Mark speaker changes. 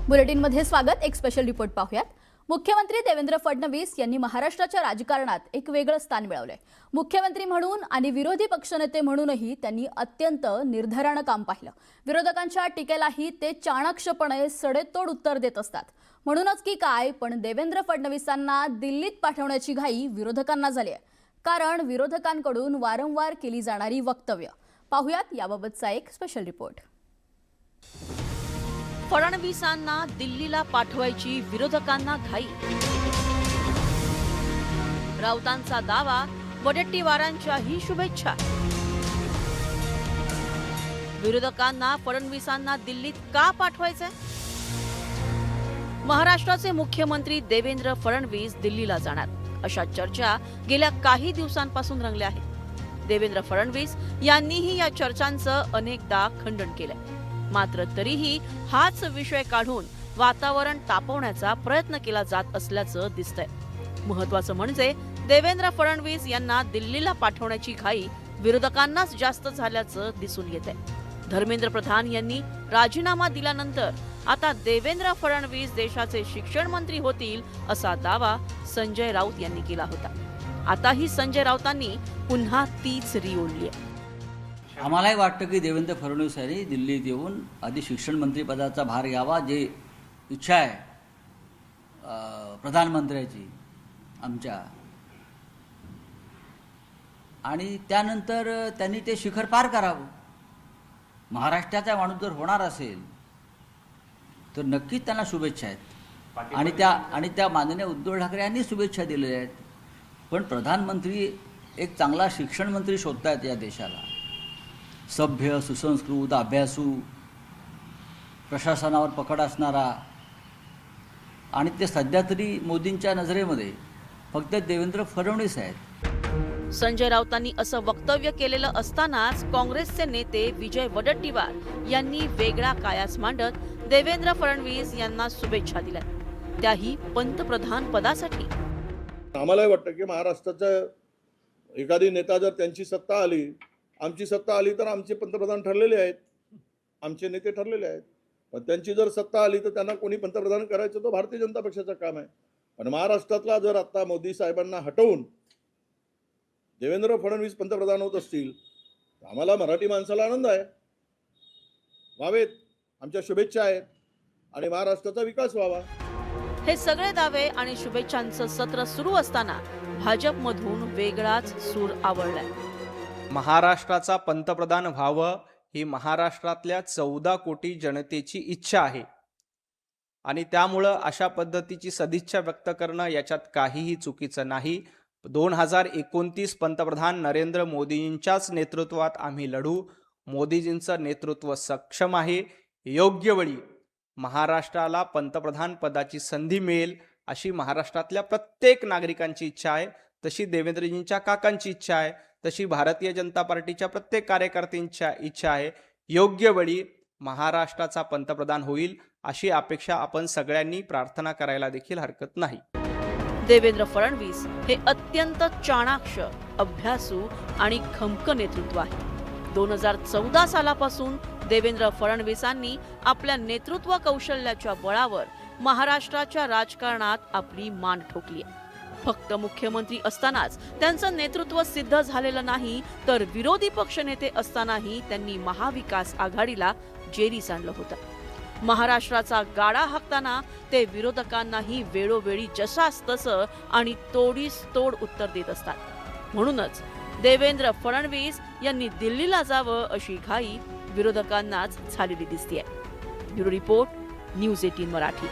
Speaker 1: बुलेटिनमध्ये स्वागत। एक special report पाहूयात। मुख्यमंत्री देवेंद्र फडणवीस यांनी महाराष्ट्राच्या राजकारणात एक वेगळं स्थान मिळवलंय। मुख्यमंत्री म्हणून आणि विरोधी पक्षनेते म्हणूनही त्यांनी अत्यंत निर्धारानं काम पाहिलं। विरोधकांच्या टीकेलाही ते चाणक्षपणे सडेतोड उत्तर देत असतात। म्हणूनच की काय, पण देवेंद्र फडणवीसांना दिल्लीत पाठवण्याची घाई विरोधकांना झाली आहे। कारण विरोधकांकडून वारंवार केली जाणारी वक्तव्य। पाहूयात याबाबतचा एक स्पेशल रिपोर्ट।
Speaker 2: फडणवीसांना दिल्लीला पाठवायची विरोधकांना घाई। राऊतांचा दावा, वडेट्टीवारांच्याही शुभेच्छा। विरोधकांना फडणवीसांना दिल्लीत का पाठवायचंय? महाराष्ट्राचे मुख्यमंत्री देवेंद्र फडणवीस दिल्लीला जाणार अशा चर्चा गेल्या काही दिवसांपासून रंगल्या आहेत। देवेंद्र फडणवीस यांनीही या चर्चांचं अनेकदा खंडन केलंय। मात्र तरीही हाच विषय काढून वातावरण तापवण्याचा प्रयत्न केला जात असल्याचं दिसतंय। महत्त्वाचं म्हणजे देवेंद्र फडणवीस यांना दिल्लीला पाठवण्याची घाई विरोधकांनाच जास्त झाल्याचं दिसून येतंय। धर्मेंद्र प्रधान यांनी राजीनामा दिल्यानंतर आता देवेंद्र फडणवीस देशाचे शिक्षण मंत्री होतील असा दावा संजय राऊत यांनी केला होता। आताही संजय राऊतांनी पुन्हा तीच री ओढली आहे।
Speaker 3: आम्हालाही वाटतं की देवेंद्र फडणवीस यांनी दिल्लीत येऊन आधी शिक्षण मंत्रीपदाचा भार घ्यावा, जे इच्छा आहे प्रधानमंत्र्याची आमच्या, आणि त्यानंतर त्यांनी ते शिखर पार करावं। महाराष्ट्राचा माणूस जर होणार असेल तर नक्कीच त्यांना शुभेच्छा आहेत आणि त्या माननीय उद्धव ठाकरे यांनी शुभेच्छा दिलेल्या आहेत। पण प्रधानमंत्री एक चांगला शिक्षण मंत्री शोधतायत या देशाला, सभ्य, सुसंस्कृत, अभ्यासू, प्रशासनावर पकड असणारा, आणि ते सध्या तरी मोदींच्या नजरेमध्ये फक्त देवेंद्र फडणवीस आहेत।
Speaker 2: संजय राऊतांनी असं वक्तव्य केलेलं असतानाच काँग्रेसचे नेते विजय वडेट्टीवार यांनी वेगळा कायास मांडत देवेंद्र फडणवीस यांना शुभेच्छा दिल्या, त्याही पंतप्रधान पदासाठी।
Speaker 4: आम्हालाही वाटतं की महाराष्ट्राचा एखादी नेता जर त्यांची सत्ता आली, आमची सत्ता आली तर आमचे पंतप्रधान ठरलेले आहेत, आमचे नेते ठरलेले आहेत। पण त्यांची जर सत्ता आली तर त्यांना कोणी पंतप्रधान करायचं तो भारतीय जनता पक्षाचं काम आहे। पण महाराष्ट्रातला जर आता मोदी साहेबांना हटवून देवेंद्र फडणवीस पंतप्रधान होत असतील तर आम्हाला मराठी माणसाला आनंद आहे, व्हावेत, आमच्या शुभेच्छा आहेत आणि महाराष्ट्राचा विकास व्हावा।
Speaker 2: हे सगळे दावे आणि शुभेच्छांचं सत्र सुरू असताना भाजपमधून वेगळाच सूर आवळलाय।
Speaker 5: महाराष्ट्राचा पंतप्रधान व्हावं ही महाराष्ट्रातल्या 14 कोटी जनतेची इच्छा आहे आणि त्यामुळं अशा पद्धतीची सदिच्छा व्यक्त करणं याच्यात काहीही चुकीचं नाही। 2029 पंतप्रधान नरेंद्र मोदींच्याच नेतृत्वात आम्ही लढू। मोदीजींचं नेतृत्व सक्षम आहे। योग्य वेळी महाराष्ट्राला पंतप्रधान पदाची संधी मिळेल अशी महाराष्ट्रातल्या प्रत्येक नागरिकांची इच्छा आहे। तशी देवेंद्रजींच्या काकांची इच्छा आहे, तशी भारतीय जनता पार्टीच्या प्रत्येक कार्यकर्त्यांची इच्छा आहे। योग्य वेळी महाराष्ट्राचा पंतप्रधान होईल अशी अपेक्षा आपण सगळ्यांनी प्रार्थना करायला देखील हरकत नाही।
Speaker 2: देवेंद्र फडणवीस हे अत्यंत चाणाक्ष, अभ्यासू आणि खमक नेतृत्व आहे। 2014 सालापासून देवेंद्र फडणवीसांनी आपल्या नेतृत्व कौशल्याच्या बळावर महाराष्ट्राच्या राजकारणात आपली मान ठोकली आहे। फक्त मुख्यमंत्री असतानाच त्यांचं नेतृत्व सिद्ध झालेलं नाही, तर विरोधी पक्षनेते असतानाही त्यांनी महाविकास आघाडीला जेरीस आणलं होतं। महाराष्ट्राचा गाडा हाकताना ते विरोधकांनाही वेळोवेळी जशास तसं आणि तोडीस तोड उत्तर देत असतात। म्हणूनच देवेंद्र फडणवीस यांनी दिल्लीला जावं अशी घाई विरोधकांनाच झालेली दिसतेय। Bureau report, news 18 Marathi.